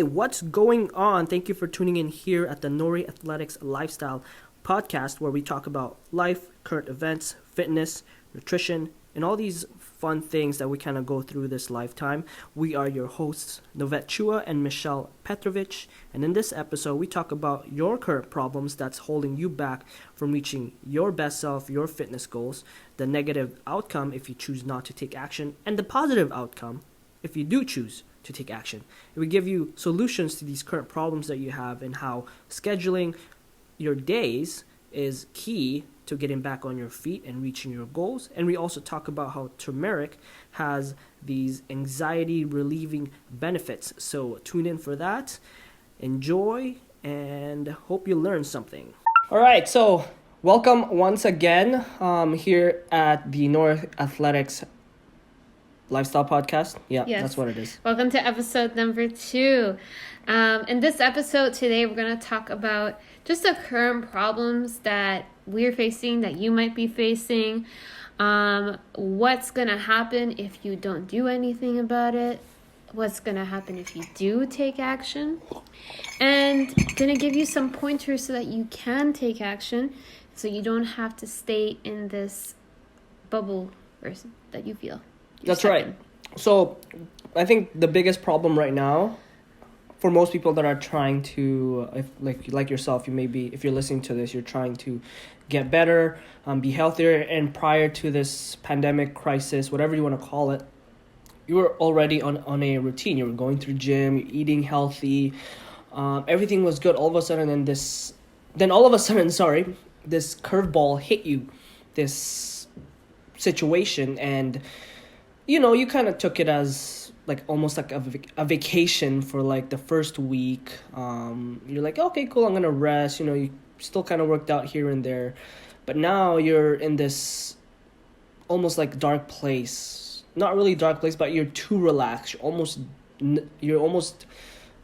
Hey, what's going on? Thank you for tuning in here at the NORI Athletics Lifestyle podcast, where we talk about life, current events, fitness, nutrition, and all these fun things that we kind of go through this lifetime. We are your hosts, Novet Chua and Michelle Petrovich, and in this episode, we talk about your current problems that's holding you back from reaching your best self, your fitness goals, the negative outcome if you choose not to take action, and the positive outcome if you do choose to take action. We give you solutions to these current problems that you have and how scheduling your days is key to getting back on your feet and reaching your goals. And we also talk about how turmeric has these anxiety relieving benefits. So tune in for that. Enjoy and hope you learn something. All right, so welcome once again here at the NORI Athletics Lifestyle podcast. Yeah, yes. That's what it is. Welcome to episode number 2. In this episode today, we're going to talk about just the current problems that we're facing, that you might be facing. What's going to happen if you don't do anything about it? What's going to happen if you do take action? And going to give you some pointers so that you can take action, so you don't have to stay in this bubble that you feel. That's right. So I think the biggest problem right now for most people that are trying to, like yourself, if you're listening to this, you're trying to get better, be healthier. And prior to this pandemic crisis, whatever you want to call it, you were already on a routine. You were going through gym, you're eating healthy. Everything was good. All of a sudden, this curveball hit you, this situation, and you kind of took it as almost like a vacation for the first week. You're like, okay, cool, I'm gonna rest. You still kind of worked out here and there, but now you're in this almost dark place. Not really dark place, but you're too relaxed. You're almost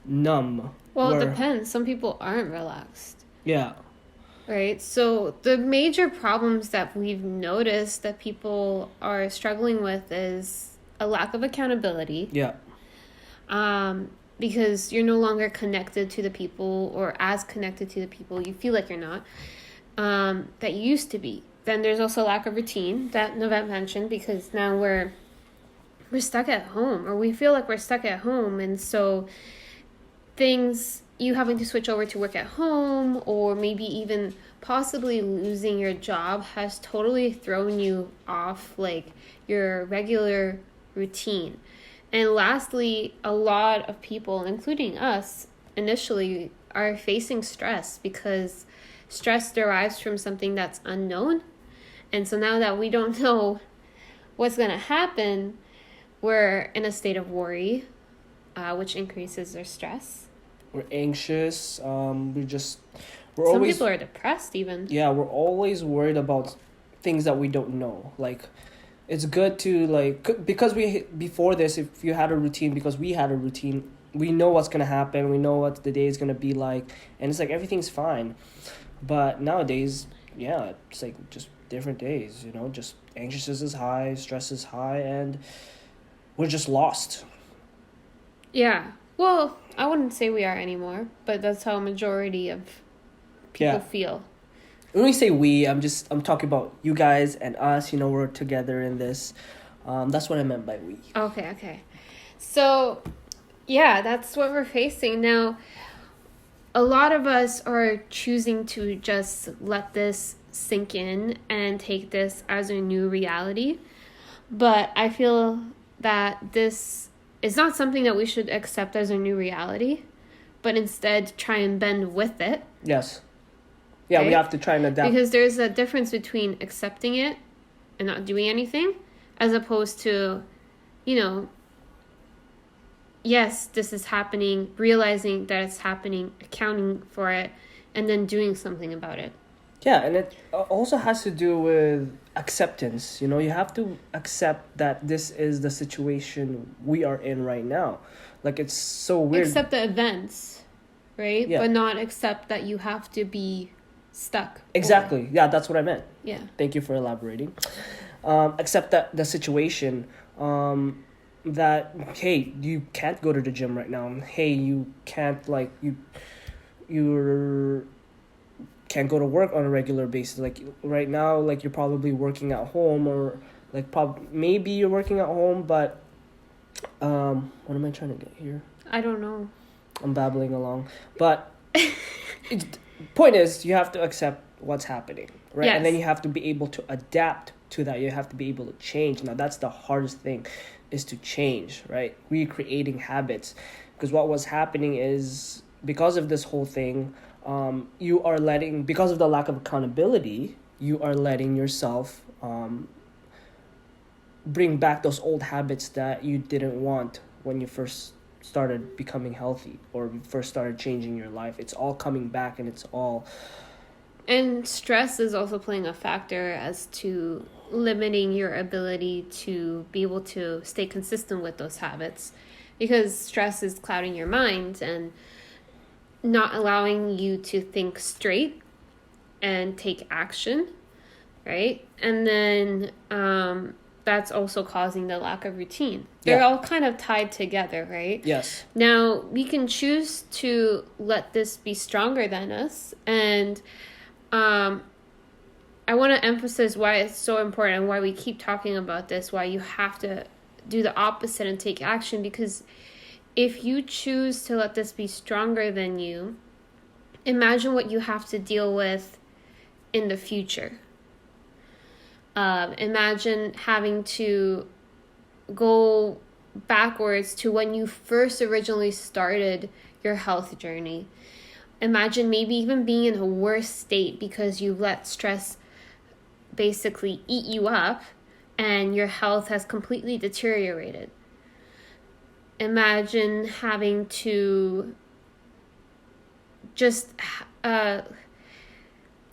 numb. Well, it depends. Some people aren't relaxed. Yeah. Right. So the major problems that we've noticed that people are struggling with is a lack of accountability. Yeah. Because you're no longer connected to the people, or as connected to the people you feel like you're not, that you used to be. Then there's also lack of routine that Novet mentioned, because now we're stuck at home, or we feel like we're stuck at home. And so you having to switch over to work at home, or maybe even possibly losing your job, has totally thrown you off your regular routine. And lastly, a lot of people, including us initially, are facing stress, because stress derives from something that's unknown. And so now that we don't know what's going to happen, we're in a state of worry, which increases our stress. We're anxious. Some people are depressed even. Yeah, we're always worried about things that we don't know. It's good to because before this, if you had a routine, because we had a routine, we know what's gonna happen. We know what the day is gonna be like, and it's everything's fine. But nowadays, yeah, it's just different days. Just anxiousness is high, stress is high, and we're just lost. Yeah. Well, I wouldn't say we are anymore, but that's how a majority of people feel. When we say we, I'm talking about you guys and us. We're together in this. That's what I meant by we. Okay. So, yeah, that's what we're facing now. A lot of us are choosing to just let this sink in and take this as a new reality. But I feel that this is not something that we should accept as a new reality, but instead try and bend with it. Yes. Yeah, right? We have to try and adapt. Because there's a difference between accepting it and not doing anything, as opposed to, yes, this is happening, realizing that it's happening, accounting for it, and then doing something about it. Yeah, and it also has to do with acceptance. You have to accept that this is the situation we are in right now. It's so weird. Accept the events, right? Yeah. But not accept that you have to be stuck. Exactly. Yeah, that's what I meant. Yeah. Thank you for elaborating. Accept that the situation. that, hey, you can't go to the gym right now. Hey, you can't, like, you're can't go to work on a regular basis. Like right now, like you're probably working at home, or like maybe you're working at home, but what am I trying to get here? I don't know. I'm babbling along, but it's, point is you have to accept what's happening, right? Yes. And then you have to be able to adapt to that. You have to be able to change. Now that's the hardest thing, is to change, right? Recreating habits, because what was happening is, because of this whole thing, you are letting, because of the lack of accountability, you are letting yourself bring back those old habits that you didn't want when you first started becoming healthy, or first started changing your life. It's all coming back, and it's all... And stress is also playing a factor as to limiting your ability to be able to stay consistent with those habits, because stress is clouding your mind and not allowing you to think straight and take action, right? And then that's also causing the lack of routine. They're all kind of tied together, right? Yes. Now, we can choose to let this be stronger than us. And I want to emphasize why it's so important, and why we keep talking about this, why you have to do the opposite and take action. Because if you choose to let this be stronger than you, imagine what you have to deal with in the future. Imagine having to go backwards to when you first originally started your health journey. Imagine maybe even being in a worse state because you let stress basically eat you up and your health has completely deteriorated. Imagine having to just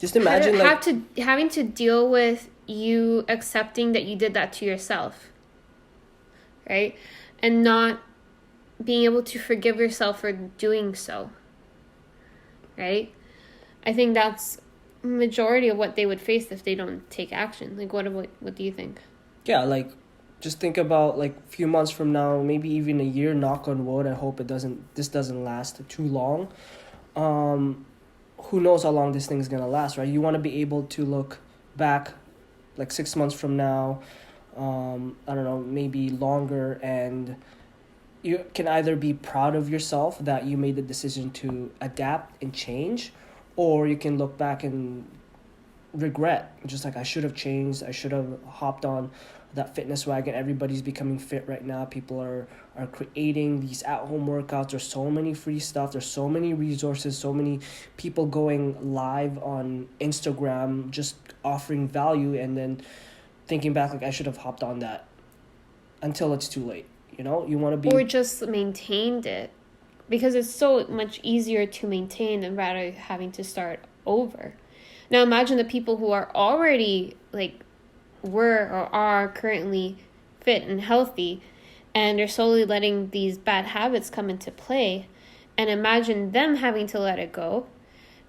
imagine having to deal with you accepting that you did that to yourself, right? And not being able to forgive yourself for doing so, right? I think that's majority of what they would face if they don't take action. Like, what do you think? Yeah, like, just think about, like, a few months from now, maybe even a year, knock on wood. I hope this doesn't last too long. Who knows how long this thing's gonna last, right? You want to be able to look back, like 6 months from now, I don't know, maybe longer, and you can either be proud of yourself that you made the decision to adapt and change, or you can look back and regret, just like, I should have changed, I should have hopped on that fitness wagon. Everybody's becoming fit right now. People are creating these at-home workouts. There's so many free stuff. There's so many resources, so many people going live on Instagram just offering value, and then thinking back, like, I should have hopped on that, until it's too late. You know, you want to be... Or just maintained it, because it's so much easier to maintain than rather having to start over. Now imagine the people who are already, like, were or are currently fit and healthy, and they're slowly letting these bad habits come into play, and imagine them having to let it go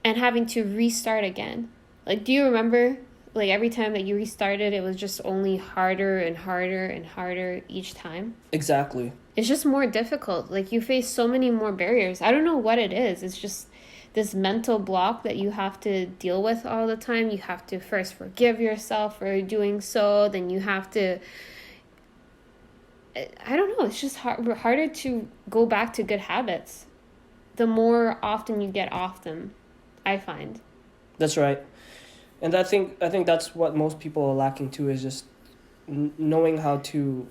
and having to restart again. Like, do you remember, like, every time that you restarted, it was just only harder and harder and harder each time? Exactly. It's just more difficult. Like, you face so many more barriers. I don't know what it is. It's just this mental block that you have to deal with all the time. You have to first forgive yourself for doing so. Then you have to... I don't know. It's just harder to go back to good habits the more often you get off them, I find. That's right. And I think that's what most people are lacking too, is just knowing how to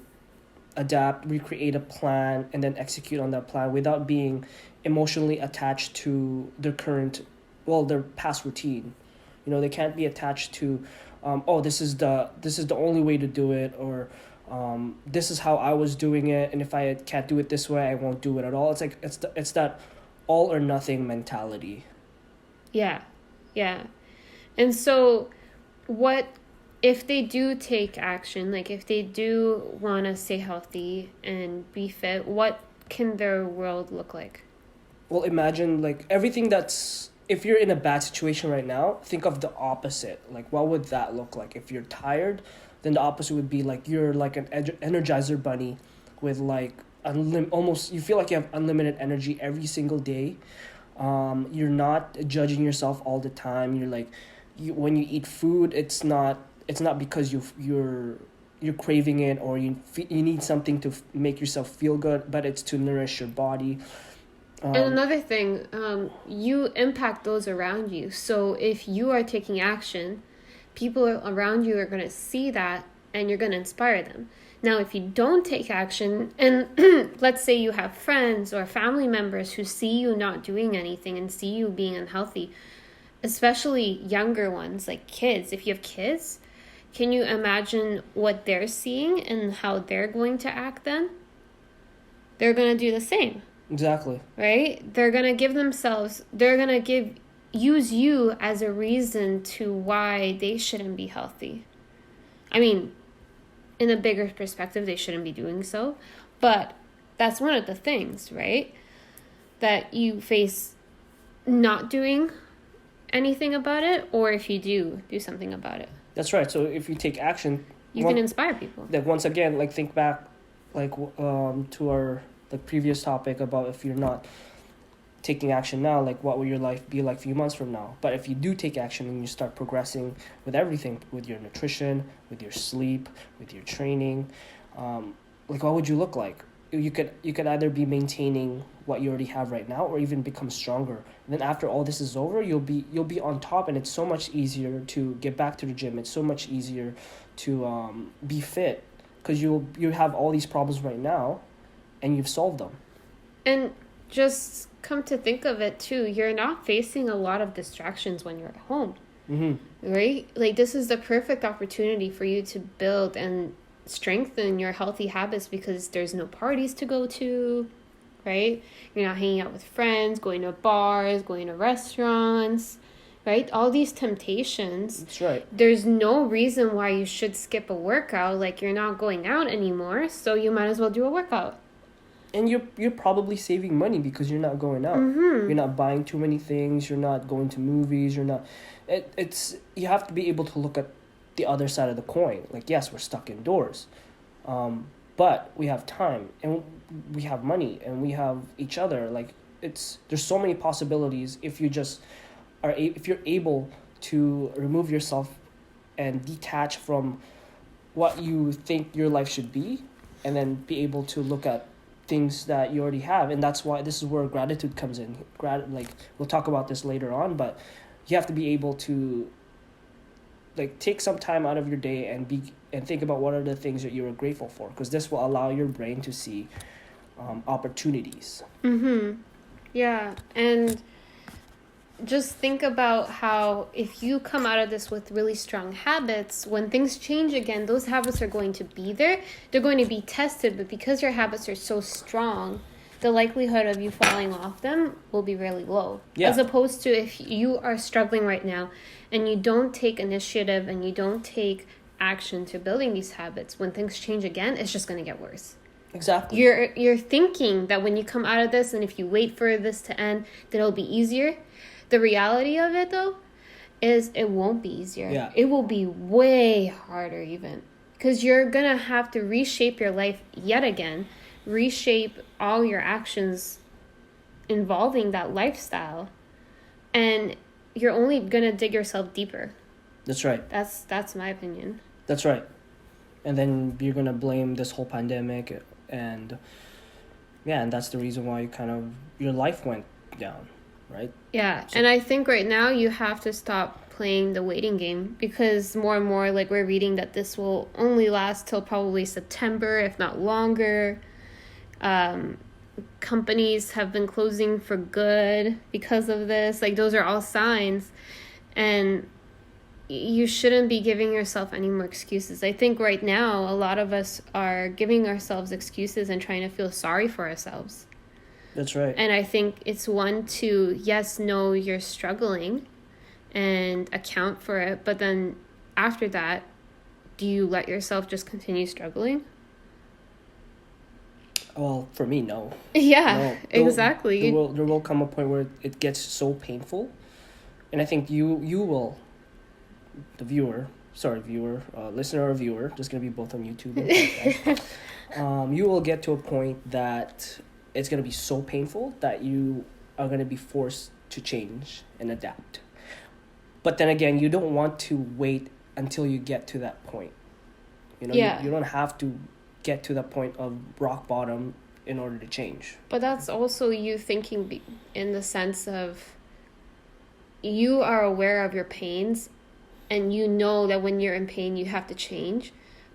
adapt, recreate a plan, and then execute on that plan without being emotionally attached to their their past routine. You know, they can't be attached to, this is the only way to do it, or this is how I was doing it, and if I can't do it this way, I won't do it at all. It's like it's that all or nothing mentality. Yeah. And so what if they do take action, like if they do want to stay healthy and be fit, what can their world look like? Well, imagine, like, everything that's... If you're in a bad situation right now, think of the opposite. Like, what would that look like? If you're tired, then the opposite would be, like, you're like an energizer bunny with like almost, you feel like you have unlimited energy every single day. You're not judging yourself all the time. You're like, when you eat food, it's not because you're craving it, or you need something to make yourself feel good, but it's to nourish your body. And another thing, you impact those around you. So if you are taking action, people around you are going to see that, and you're going to inspire them. Now, if you don't take action, and let's say you have friends or family members who see you not doing anything and see you being unhealthy, especially younger ones, like kids. If you have kids, can you imagine what they're seeing and how they're going to act then? They're going to do the same. Exactly. Right? They're going to use you as a reason to why they shouldn't be healthy. I mean, in a bigger perspective, they shouldn't be doing so. But that's one of the things, right? That you face not doing anything about it, or if you do something about it. That's right. So if you take action, you can inspire people. Like, once again, like, think back, like, to our previous topic about if you're not taking action now, like, what will your life be like a few months from now? But if you do take action and you start progressing with everything, with your nutrition, with your sleep, with your training, like, what would you look like? You could either be maintaining what you already have right now, or even become stronger. And then after all this is over, you'll be on top, and it's so much easier to get back to the gym. It's so much easier to be fit, because you have all these problems right now, and you've solved them. And just come to think of it too, you're not facing a lot of distractions when you're at home. Mm-hmm. Right? Like, this is the perfect opportunity for you to build and strengthen your healthy habits, because there's no parties to go to, right? You're not hanging out with friends, going to bars, going to restaurants, right? All these temptations. That's right. There's no reason why you should skip a workout. Like, you're not going out anymore, so you might as well do a workout. And you're probably saving money because you're not going out. Mm-hmm. You're not buying too many things. You're not going to movies. You're not. It's you have to be able to look at the other side of the coin. Like, yes, we're stuck indoors, but we have time, and we have money, and we have each other. Like, there's so many possibilities if you just if you're able to remove yourself and detach from what you think your life should be, and then be able to look at things that you already have. And that's why this is where gratitude comes in. Like, we'll talk about this later on, but you have to be able to, like, take some time out of your day and think about what are the things that you are grateful for, because this will allow your brain to see opportunities. Yeah. And just think about how if you come out of this with really strong habits, when things change again, those habits are going to be there. They're going to be tested, but because your habits are so strong, the likelihood of you falling off them will be really low. Yeah. As opposed to if you are struggling right now and you don't take initiative and you don't take action to building these habits, when things change again, it's just going to get worse. Exactly. You're thinking that when you come out of this, and if you wait for this to end, that it'll be easier. The reality of it, though, is it won't be easier. Yeah. It will be way harder even, because you're going to have to reshape your life yet again, reshape all your actions involving that lifestyle, and you're only going to dig yourself deeper. That's right. That's my opinion. That's right. And then you're going to blame this whole pandemic, and that's the reason why your life went down. Right? Yeah, so, and I think right now you have to stop playing the waiting game, because more and more, like, we're reading that this will only last till probably September, if not longer. Companies have been closing for good because of this. Like, those are all signs, and you shouldn't be giving yourself any more excuses. I think right now a lot of us are giving ourselves excuses and trying to feel sorry for ourselves. That's right. And I think it's one to, yes, know you're struggling and account for it. But then after that, do you let yourself just continue struggling? Well, for me, no. Yeah, no. Exactly. There will come a point where it gets so painful. And I think you will, the viewer, listener or viewer, just going to be both on YouTube and podcast, you will get to a point that it's going to be so painful that you are going to be forced to change and adapt. But then again, you don't want to wait until you get to that point. You don't have to get to the point of rock bottom in order to change. But that's also you thinking in the sense of you are aware of your pains and you know that when you're in pain, you have to change.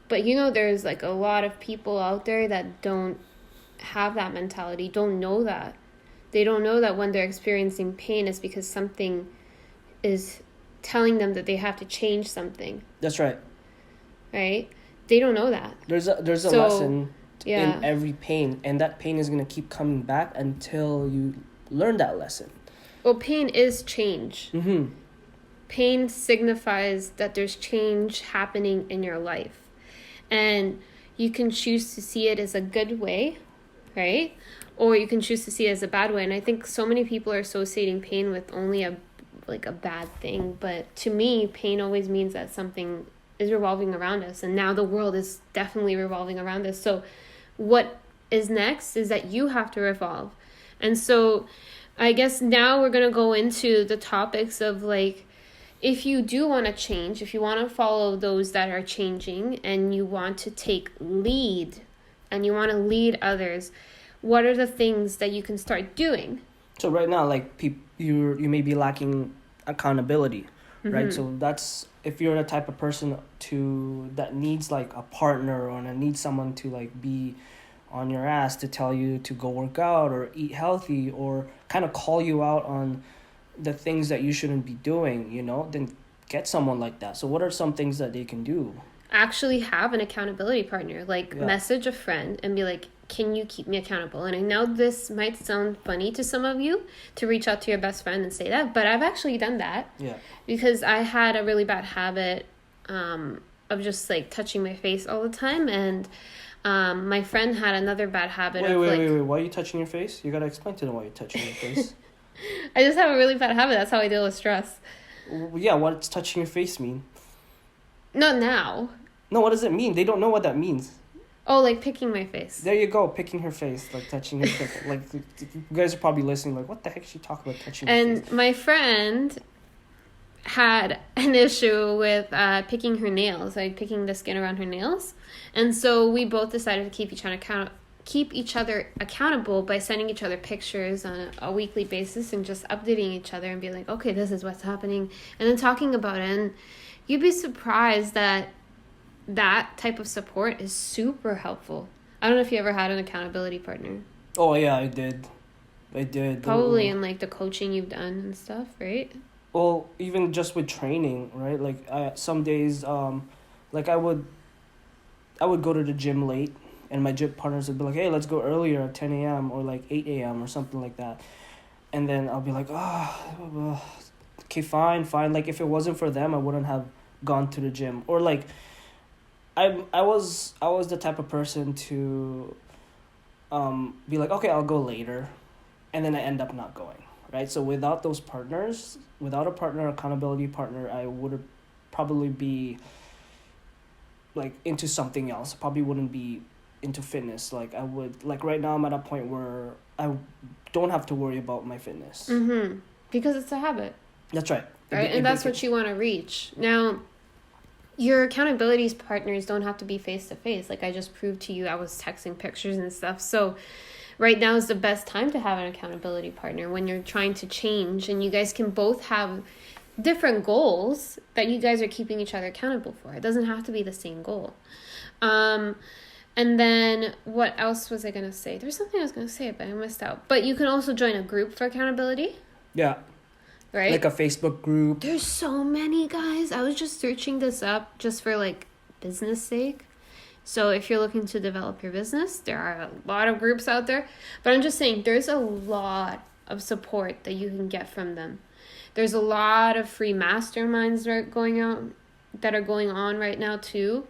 But there's like a lot of people out there that don't have that mentality, don't know that. They don't know that when they're experiencing pain, it's because something is telling them that they have to change something. That's right. Right? They don't know that. There's a lesson in every pain, and that pain is going to keep coming back until you learn that lesson. Well, pain is change. Mm-hmm. Pain signifies that there's change happening in your life. And you can choose to see it as a good way, right? Or you can choose to see it as a bad way. And I think so many people are associating pain with only a bad thing. But to me, pain always means that something is revolving around us. And now the world is definitely revolving around us. So what is next is that you have to revolve. And so I guess now we're going to go into the topics of like, if you do want to change, if you want to follow those that are changing and you want to take lead and you want to lead others, what are the things that you can start doing? So right now, like you may be lacking accountability, right? Mm-hmm. So that's if you're the type of person that needs like a partner or needs someone to like be on your ass to tell you to go work out or eat healthy or kind of call you out on the things that you shouldn't be doing, then get someone like that. So what are some things that they can do? Actually have an accountability partner, message a friend and be like, can you keep me accountable? And I know this might sound funny to some of you to reach out to your best friend and say that, but I've actually done that. Yeah. Because I had a really bad habit of just like touching my face all the time, and my friend had another bad habit Wait, why are you touching your face? You gotta explain to them why you're touching your face. I just have a really bad habit. That's how I deal with stress. Yeah, what's touching your face mean? Not now. No, what does it mean? They don't know what that means. Oh, like picking my face. There you go, picking her face, like touching her face. Like, you guys are probably listening, like, what the heck is she talking about touching her face? And my friend had an issue with picking her nails, like picking the skin around her nails. And so we both decided to keep each other accountable by sending each other pictures on a weekly basis and just updating each other and be like, okay, this is what's happening. And then talking about it. And you'd be surprised that type of support is super helpful. I don't know if you ever had an accountability partner. Oh, yeah, I did. Probably in like the coaching you've done and stuff, right? Well, even just with training, right? Like some days, like I would go to the gym late, and my gym partners would be like, "Hey, let's go earlier at 10 a.m. or like 8 a.m. or something like that," and then I'll be like, okay, fine." Like if it wasn't for them, I wouldn't have gone to the gym. Or like, I was the type of person to, be like, okay, I'll go later, and then I end up not going. Right, so without those partners, without a partner, accountability partner, I would probably be like into something else. Probably wouldn't be into fitness. Like I would, like right now I'm at a point where I don't have to worry about my fitness. Mm-hmm. Because it's a habit. That's right. Right, and that's what you want to reach. Now, your accountability partners don't have to be face to face. Like I just proved to you, I was texting pictures and stuff. So right now is the best time to have an accountability partner when you're trying to change, and you guys can both have different goals that you guys are keeping each other accountable for. It doesn't have to be the same goal. And then what else was I going to say? There's something I was going to say, but I missed out. But you can also join a group for accountability. Yeah. Right? Like a Facebook group. There's so many, guys. I was just searching this up just for like business sake. So if you're looking to develop your business, there are a lot of groups out there. But I'm just saying there's a lot of support that you can get from them. There's a lot of free masterminds that are going on right now too.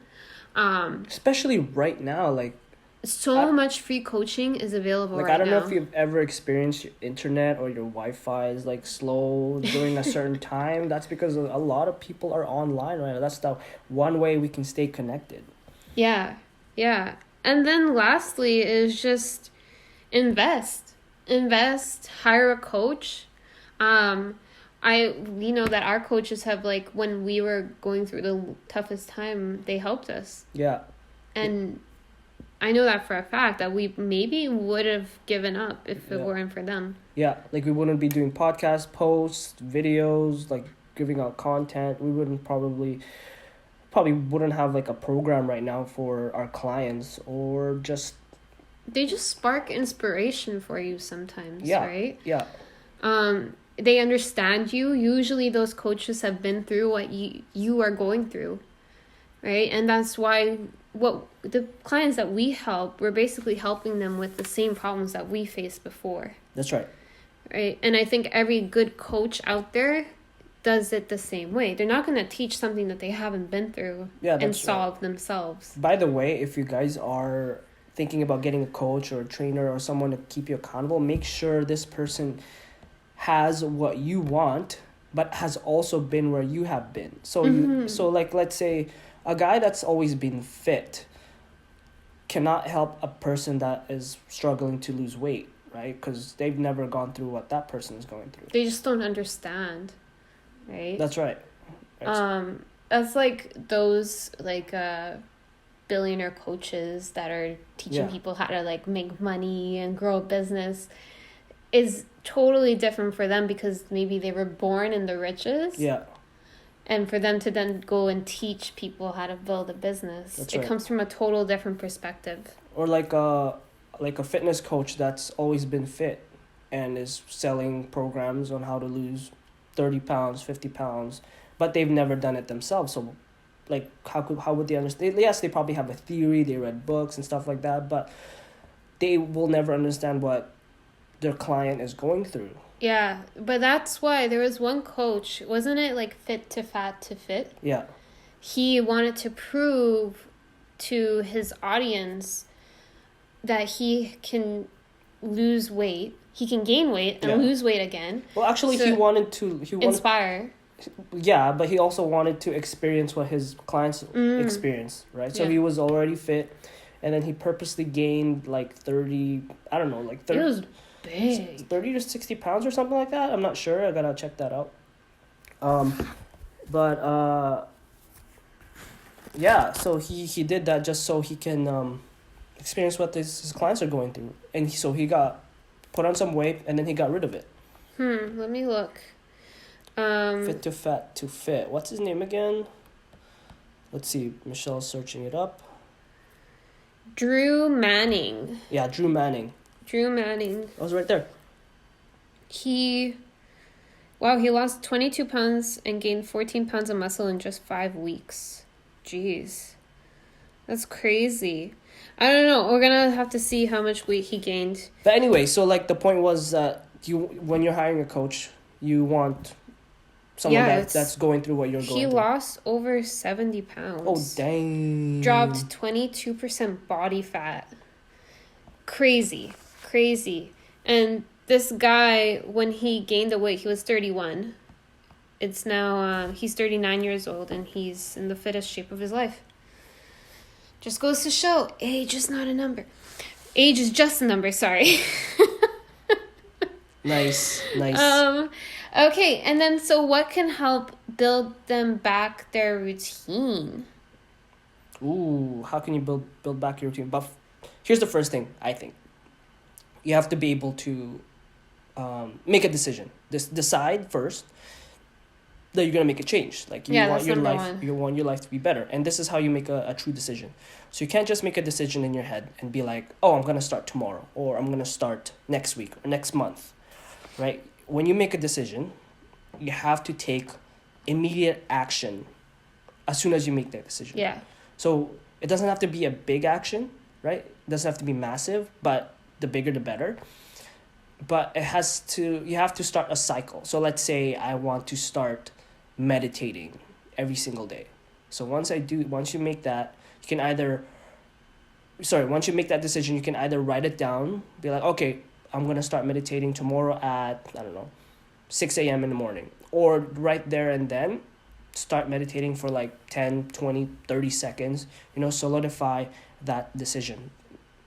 Especially right now, like So much free coaching is available Like, right I don't know if now. you've ever experienced your internet or your Wi-Fi is like slow during a certain time. That's because a lot of people are online right now. That's the one way we can stay connected. Yeah, yeah. And then lastly is just invest, hire a coach. Um, we know that our coaches have, like, when we were going through the toughest time, they helped us. Yeah. And I know that for a fact that we maybe would have given up if it Yeah. weren't for them. Yeah, like we wouldn't be doing podcast posts, videos, like giving out content. We wouldn't probably wouldn't have like a program right now for our clients or just They just spark inspiration for you sometimes, yeah. right? Yeah. They understand you. Usually those coaches have been through what you are going through, right? And that's why what the clients that we help, we're basically helping them with the same problems that we faced before, That's right. right? And I think every good coach out there does it the same way. They're not going to teach something that they haven't been through and solve themselves. By the way, if you guys are thinking about getting a coach or a trainer or someone to keep you accountable, make sure this person has what you want but has also been where you have been. So like let's say a guy that's always been fit cannot help a person that is struggling to lose weight, right? Because they've never gone through what that person is going through. They just don't understand, right? That's right. That's like those billionaire coaches that are teaching people how to like make money and grow a business is totally different for them because maybe they were born in the riches. Yeah. And for them to then go and teach people how to build a business, it comes from a total different perspective. Or like a fitness coach that's always been fit and is selling programs on how to lose 30 pounds, 50 pounds, but they've never done it themselves. So like how would they understand? Yes, they probably have a theory, they read books and stuff like that, but they will never understand what their client is going through. Yeah, but that's why there was one coach, wasn't it like Fit to Fat to Fit? Yeah. He wanted to prove to his audience that he can lose weight, he can gain weight and lose weight again. Well, actually, he wanted to inspire. Yeah, but he also wanted to experience what his clients experience, right? So he was already fit, and then he purposely gained like 30, I don't know, like 30. It was big. 30 to 60 pounds or something like that. I'm not sure. I gotta check that out. Yeah, so he did that just so he can experience what his clients are going through. And so he got put on some weight, and then he got rid of it. Let me look. Fit to Fat to Fit. What's his name again? Let's see. Michelle's searching it up. Drew Manning. Yeah, Drew Manning. That was right there. He lost 22 pounds and gained 14 pounds of muscle in just 5 weeks. Jeez. That's crazy. I don't know. We're going to have to see how much weight he gained. But anyway, so like the point was that when you're hiring a coach, you want someone that's going through what you're going through. He lost over 70 pounds. Oh, dang. Dropped 22% body fat. Crazy. And this guy, when he gained the weight, he was 31. It's now, he's 39 years old, and he's in the fittest shape of his life. Just goes to show, age is not a number. Age is just a number, sorry. Nice. Okay, and then so what can help build them back their routine? Ooh, how can you build back your routine? But here's the first thing, I think. You have to be able to make a decision. Decide first that you're gonna make a change. Like you want your life to be better, and this is how you make a true decision. So you can't just make a decision in your head and be like, oh, I'm gonna start tomorrow, or I'm gonna start next week or next month, right? When you make a decision, you have to take immediate action as soon as you make that decision. Yeah. So it doesn't have to be a big action, right? It doesn't have to be massive, but the bigger the better. But you have to start a cycle. So let's say I want to start meditating every single day. So once you make that, you can either once you make that decision, you can either write it down, be like, okay, I'm going to start meditating tomorrow at, I don't know, 6 a.m. in the morning. Or right there and then, start meditating for like 10, 20, 30 seconds, solidify that decision.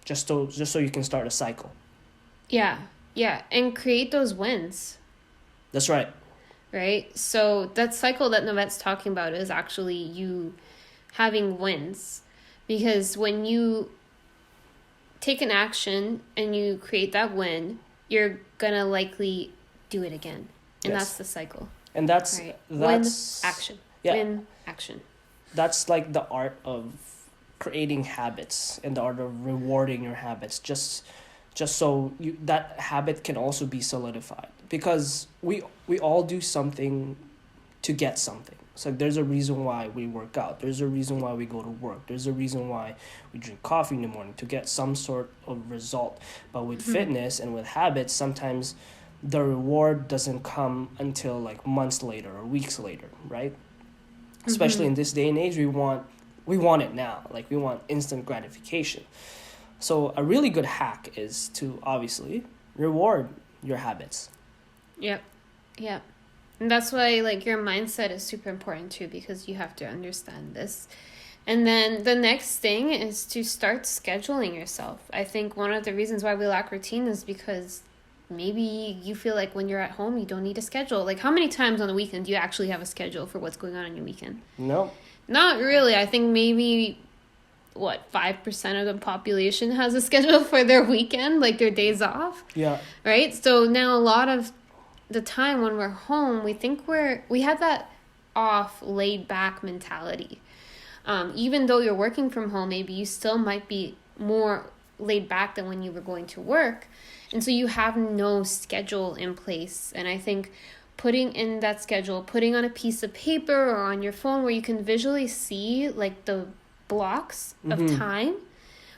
Just so you can start a cycle. Yeah. And create those wins. That's right. Right? So that cycle that Navette's talking about is actually you having wins. Because when you take an action and you create that win, you're going to likely do it again. And that's the cycle. And that's win, action. Yeah. Win, action. That's like the art of creating habits and the art of rewarding your habits. Just so that habit can also be solidified, because we all do something to get something. So there's a reason why we work out. There's a reason why we go to work. There's a reason why we drink coffee in the morning, to get some sort of result. But with fitness and with habits, sometimes the reward doesn't come until like months later or weeks later, right? Especially in this day and age, we want it now. Like, we want instant gratification. So a really good hack is to obviously reward your habits. Yep. And that's why, like, your mindset is super important too, because you have to understand this. And then the next thing is to start scheduling yourself. I think one of the reasons why we lack routine is because maybe you feel like when you're at home, you don't need a schedule. Like, how many times on the weekend do you actually have a schedule for what's going on your weekend? No. Not really. I think maybe, 5% of the population has a schedule for their weekend, like their days off? Yeah. Right? So now a lot of the time when we're home, we think we have that off, laid back mentality. Even though you're working from home, maybe you still might be more laid back than when you were going to work. And so you have no schedule in place. And I think putting in that schedule, putting on a piece of paper or on your phone where you can visually see like the blocks of time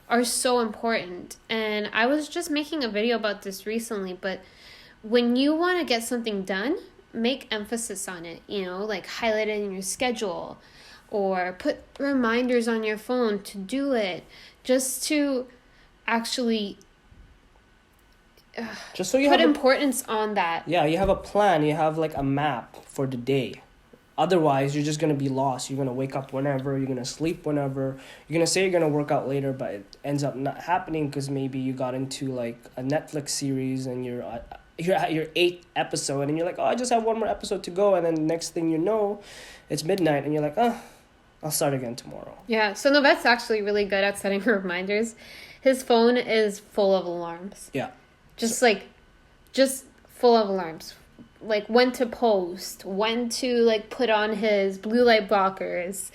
are so important. And I was just making a video about this recently, but when you want to get something done, make emphasis on it, like highlight it in your schedule or put reminders on your phone to do it, just to actually just so you put importance on that. Yeah, you have a plan, you have like a map for the day. Otherwise, you're just going to be lost. You're going to wake up whenever, you're going to sleep whenever. You're going to say you're going to work out later, but it ends up not happening because maybe you got into like a Netflix series and you're at your 8th episode and you're like, oh, I just have one more episode to go. And then next thing you know, it's midnight and you're like, I'll start again tomorrow. Yeah, so Novette's actually really good at setting reminders. His phone is full of alarms. Yeah. Just full of alarms. Like when to post, when to like put on his blue light blockers.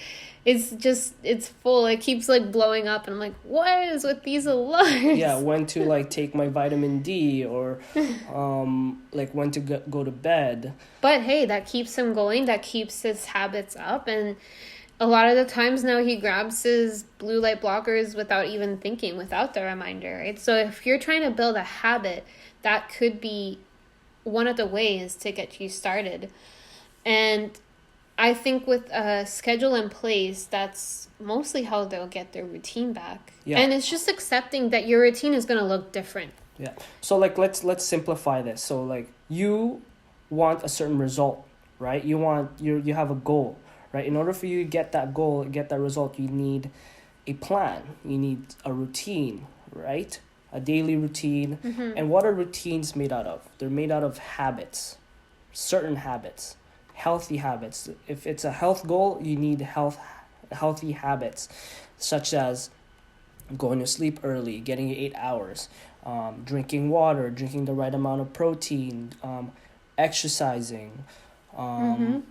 It's full. It keeps like blowing up and I'm like, what is with these alarms? Yeah, when to like take my vitamin D or like when to go to bed. But hey, that keeps him going. That keeps his habits up. And a lot of the times now he grabs his blue light blockers without even thinking, without the reminder, right? So if you're trying to build a habit, that could be one of the ways to get you started. And I think with a schedule in place, that's mostly how they'll get their routine back. Yeah. And it's just accepting that your routine is going to look different. Yeah. So like let's simplify this. So like you want a certain result, right? You have a goal, right? In order for you to get that goal, get that result, you need a plan. You need a routine, right? A daily routine. And what are routines made out of? They're made out of habits, certain habits, healthy habits. If it's a health goal, you need healthy habits, such as going to sleep early, getting 8 hours, drinking water, drinking the right amount of protein, exercising, and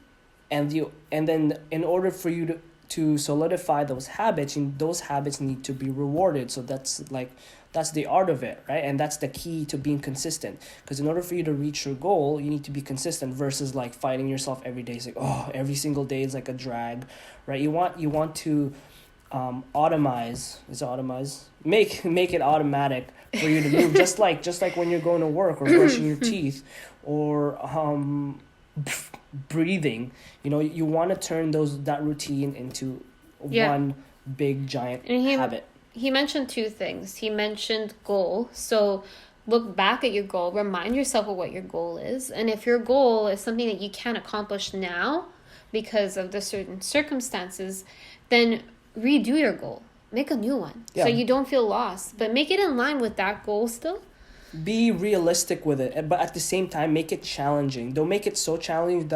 then in order for you to solidify those habits need to be rewarded. So that's the art of it, right? And that's the key to being consistent. Because in order for you to reach your goal, you need to be consistent versus like fighting yourself every day. It's like, every single day is like a drag, right? You want to automize. Is it automize? Make it automatic for you to move. just like when you're going to work or brushing your teeth or breathing. You want to turn that routine into one big giant habit. he mentioned two things. He mentioned goal. So look back at your goal, remind yourself of what your goal is. And if your goal is something that you can't accomplish now because of the certain circumstances, then redo your goal. Make a new one. Yeah. So you don't feel lost, but make it in line with that goal still. Be realistic with it, but at the same time make it challenging. Don't make it so challenging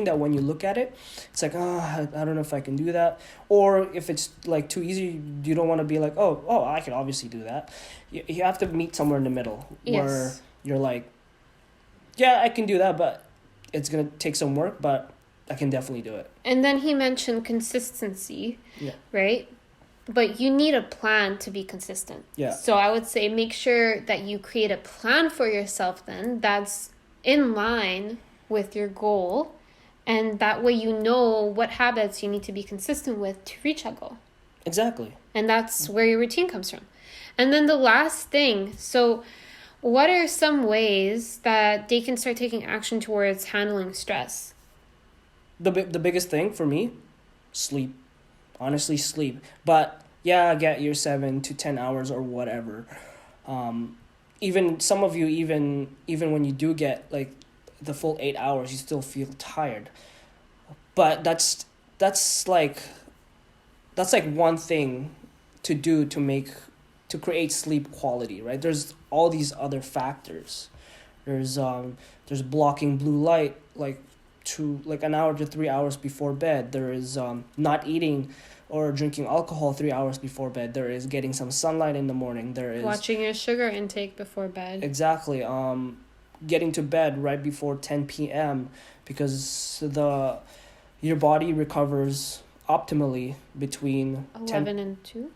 that when you look at it, it's like, I don't know if I can do that. Or if it's like too easy, you don't want to be like, oh, I can obviously do that. You have to meet somewhere in the middle. Yes. Where you're like, yeah, I can do that, but it's gonna take some work, but I can definitely do it. And then he mentioned consistency. Yeah. Right? But you need a plan to be consistent. Yeah. So I would say make sure that you create a plan for yourself then that's in line with your goal. And that way you know what habits you need to be consistent with to reach that goal. Exactly. And that's where your routine comes from. And then the last thing, so what are some ways that they can start taking action towards handling stress? The biggest thing for me, sleep. Honestly, sleep. But yeah, get your 7 to 10 hours or whatever. Even some of you, even when you do get like the full 8 hours, you still feel tired. But that's like one thing to do to create sleep quality, right? There's all these other factors. There's blocking blue light like an hour to 3 hours before bed. There is not eating or drinking alcohol 3 hours before bed. There is getting some sunlight in the morning. There is watching your sugar intake before bed. Exactly. Getting to bed right before 10 p.m. because your body recovers optimally between 11 and 2?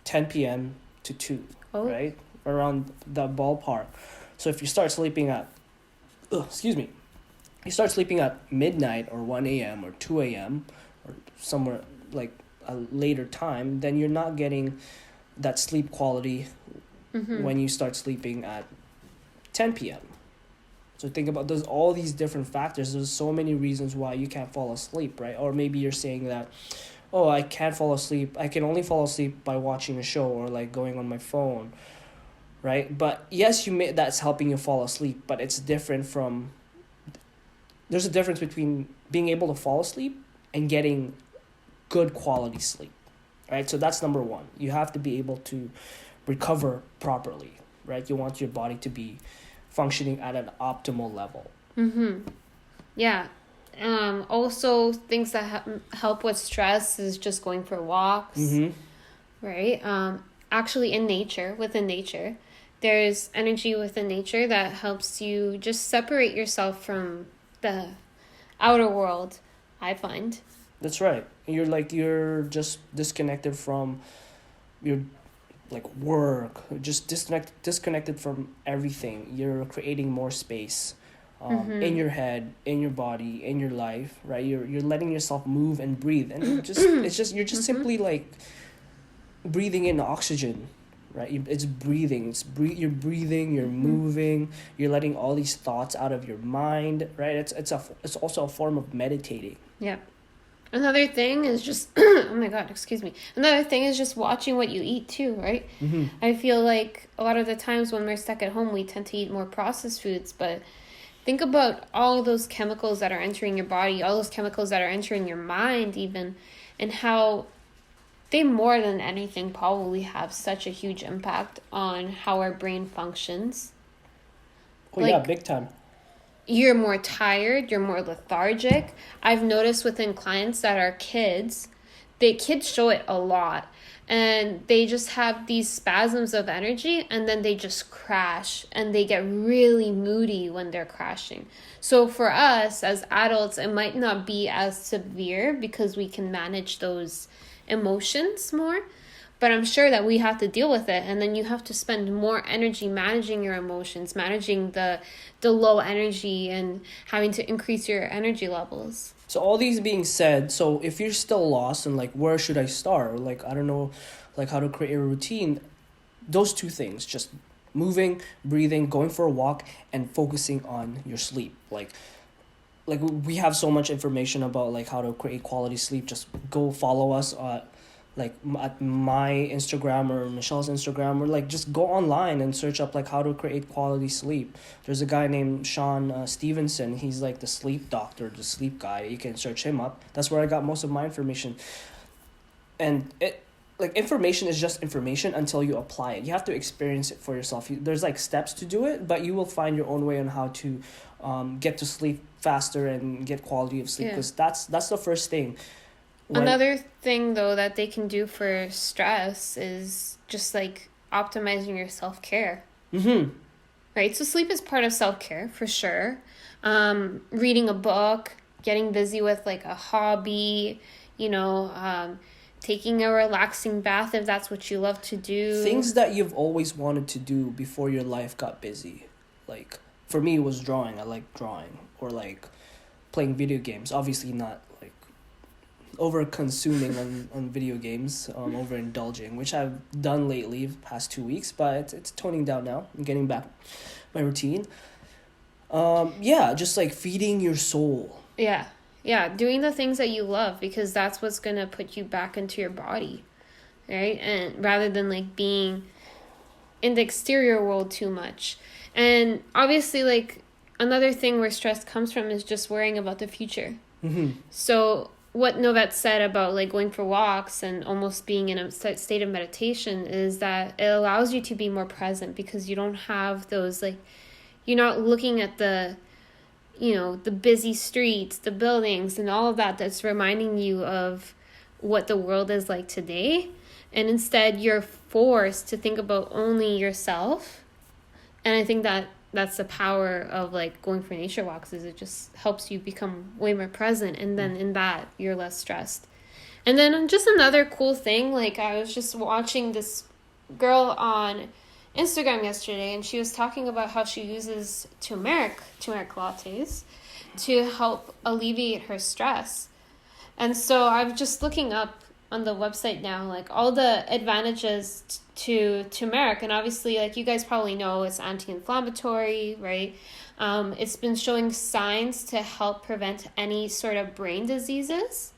10 p.m. to 2, Oh. right? Around that ballpark. So if you start sleeping at you start sleeping at midnight or 1 a.m. or 2 a.m. or somewhere like a later time, then you're not getting that sleep quality when you start sleeping at 10 p.m. So think about there's all these different factors. There's so many reasons why you can't fall asleep, right? Or maybe you're saying that, oh, I can't fall asleep. I can only fall asleep by watching a show or like going on my phone, right? But yes, that's helping you fall asleep, but it's different from. There's a difference between being able to fall asleep and getting good quality sleep, right? So that's number one. You have to be able to recover properly, right? You want your body to be functioning at an optimal level. Yeah. Also, things that help with stress is just going for walks, right? Actually, within nature, there's energy within nature that helps you just separate yourself from the outer world, I find. That's right. You're just disconnected from your like work, just disconnected from everything. You're creating more space in your head, in your body, in your life, right? You're letting yourself move and breathe, and you're just simply like breathing in oxygen, right? It's breathing. You're breathing. You're moving. You're letting all these thoughts out of your mind, right? It's also a form of meditating. Yeah. Another thing is just oh my god, excuse me. Another thing is just watching what you eat too, right? I feel like a lot of the times when we're stuck at home, we tend to eat more processed foods, but think about all those chemicals that are entering your body, all those chemicals that are entering your mind even, and how they more than anything probably have such a huge impact on how our brain functions. Oh, yeah, big time. You're more tired, you're more lethargic. I've noticed within clients that are kids show it a lot. And they just have these spasms of energy and then they just crash and they get really moody when they're crashing. So for us as adults, it might not be as severe because we can manage those emotions more. But I'm sure that we have to deal with it. And then you have to spend more energy managing your emotions, managing the low energy and having to increase your energy levels. So all these being said, so if you're still lost and like, where should I start? Or like, I don't know, like how to create a routine. Those two things, just moving, breathing, going for a walk, and focusing on your sleep. Like we have so much information about like how to create quality sleep. Just go follow us like at my Instagram or Michelle's Instagram, or like just go online and search up like how to create quality sleep. There's a guy named Sean Stevenson. He's like the sleep doctor, the sleep guy. You can search him up. That's where I got most of my information. And it, like, information is just information until you apply it. You have to experience it for yourself. There's like steps to do it, but you will find your own way on how to get to sleep faster and get quality of sleep, because that's the first thing. Another thing though that they can do for stress is just like optimizing your self-care. Right, so sleep is part of self-care for sure. Reading a book, getting busy with like a hobby, taking a relaxing bath if that's what you love to do. Things that you've always wanted to do before your life got busy. Like, for me, it was drawing. I like drawing. Or like playing video games. Obviously not like over-consuming on video games, overindulging, which I've done lately the past 2 weeks, but it's toning down now. I'm getting back my routine. Just like feeding your soul. Yeah, doing the things that you love, because that's what's going to put you back into your body, right? And rather than like being in the exterior world too much. And obviously, like, another thing where stress comes from is just worrying about the future. So what Novette said about like going for walks and almost being in a state of meditation is that it allows you to be more present, because you don't have those, like, you're not looking at the busy streets, the buildings, and all of that that's reminding you of what the world is like today. And instead, you're forced to think about only yourself. And I think that that's the power of like going for nature walks, is it just helps you become way more present. And then in that, you're less stressed. And then just another cool thing, like I was just watching this girl on Instagram yesterday, and she was talking about how she uses turmeric lattes to help alleviate her stress. And so I'm just looking up on the website now, like all the advantages to turmeric. And obviously, like you guys probably know, it's anti-inflammatory, right? It's been showing signs to help prevent any sort of brain diseases,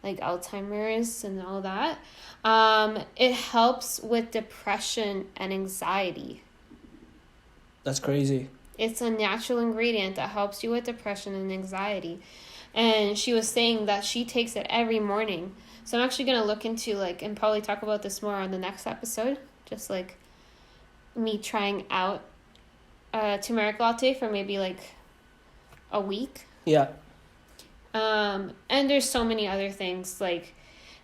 like Alzheimer's and all that. It helps with depression and anxiety. That's crazy. It's a natural ingredient that helps you with depression and anxiety. And she was saying that she takes it every morning. So I'm actually going to look into like, and probably talk about this more on the next episode. Just like me trying out a turmeric latte for maybe like a week. Yeah. And there's so many other things like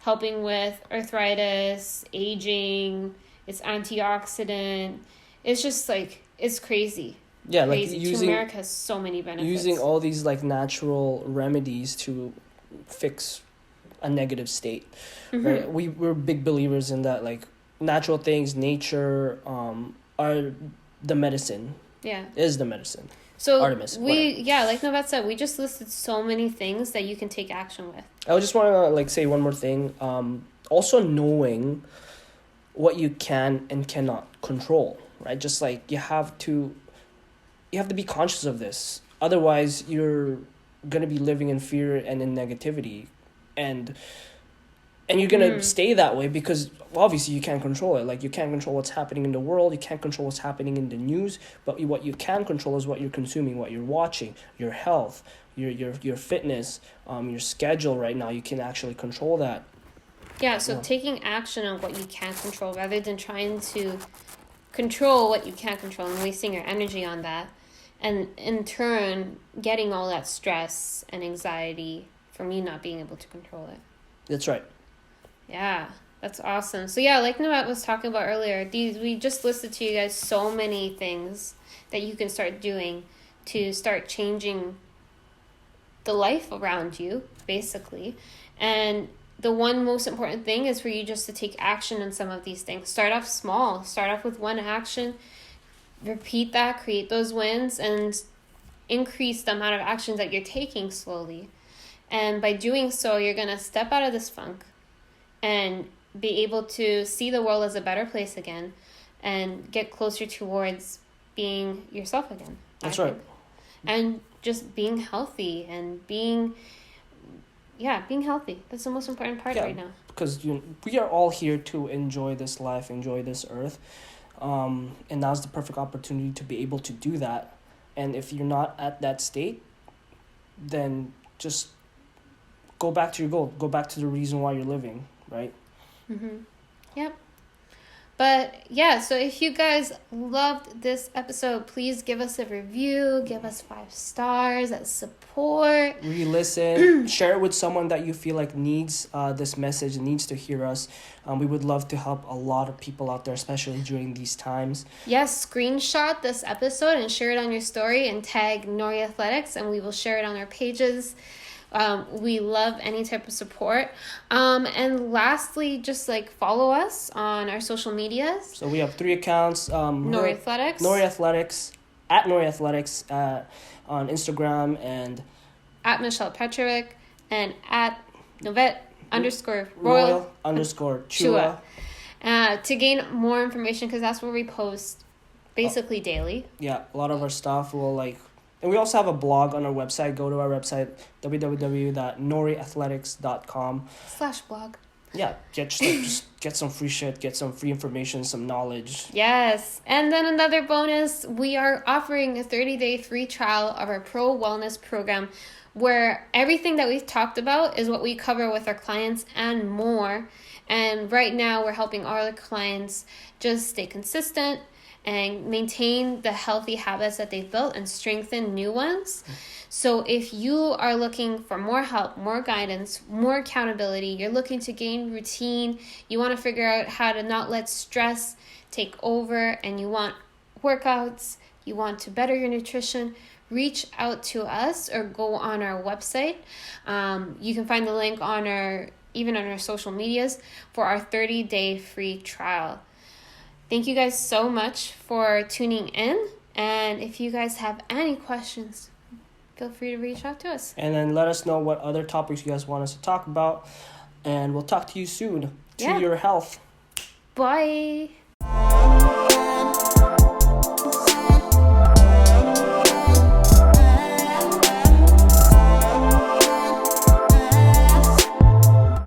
helping with arthritis, aging, it's antioxidant. It's just like, it's crazy. Yeah, crazy. Like turmeric has so many benefits. Using all these like natural remedies to fix a negative state. Right? We're big believers in that, like natural things, nature are the medicine. Yeah. Is the medicine. So Artemis, like Novette said, we just listed so many things that you can take action with. I just want to like say one more thing. Also knowing what you can and cannot control, right? Just like you have to be conscious of this. Otherwise, you're going to be living in fear and in negativity. And you're going to stay that way because obviously you can't control it. Like, you can't control what's happening in the world. You can't control what's happening in the news. But what you can control is what you're consuming, what you're watching, your health, your fitness, your schedule right now. You can actually control that. Yeah, so taking action on what you can control rather than trying to control what you can't control and wasting your energy on that. And in turn, getting all that stress and anxiety from you not being able to control it. That's right. Yeah, that's awesome. So yeah, like Novette was talking about earlier, we just listed to you guys so many things that you can start doing to start changing the life around you, basically. And the one most important thing is for you just to take action on some of these things. Start off small. Start off with one action. Repeat that, create those wins, and increase the amount of actions that you're taking slowly. And by doing so, you're going to step out of this funk and be able to see the world as a better place again and get closer towards being yourself again. That's right. And just being healthy and being healthy. That's the most important part right now. because we are all here to enjoy this life, enjoy this earth, and now's the perfect opportunity to be able to do that. And if you're not at that state, then just go back to your goal. Go back to the reason why you're living, right? Mm-hmm. Yep. But yeah, so if you guys loved this episode, please give us a review, give us 5 stars as support. Re-listen, share it with someone that you feel like needs this message, needs to hear us. We would love to help a lot of people out there, especially during these times. Yes, screenshot this episode and share it on your story and tag NORI Athletics, and we will share it on our pages. We love any type of support. And lastly, just like follow us on our social medias. So we have 3 accounts. NORI Athletics. NORI Athletics, at NORI Athletics on Instagram, and at Michelle Petrovic, and at Novette _Royal Chua. To gain more information, because that's where we post basically daily. Yeah, a lot of our stuff will and we also have a blog on our website. Go to our website, www.noriathletics.com. /blog. Yeah, just get some free shit, get some free information, some knowledge. Yes. And then another bonus, we are offering a 30-day free trial of our Pro Wellness program, where everything that we've talked about is what we cover with our clients and more. And right now we're helping all our clients just stay consistent and maintain the healthy habits that they've built and strengthen new ones. So if you are looking for more help, more guidance, more accountability, you're looking to gain routine, you want to figure out how to not let stress take over, and you want workouts, you want to better your nutrition, reach out to us or go on our website. You can find the link on our social medias for our 30-day free trial. Thank you guys so much for tuning in. And if you guys have any questions, feel free to reach out to us. And then let us know what other topics you guys want us to talk about. And we'll talk to you soon. To your health. Bye.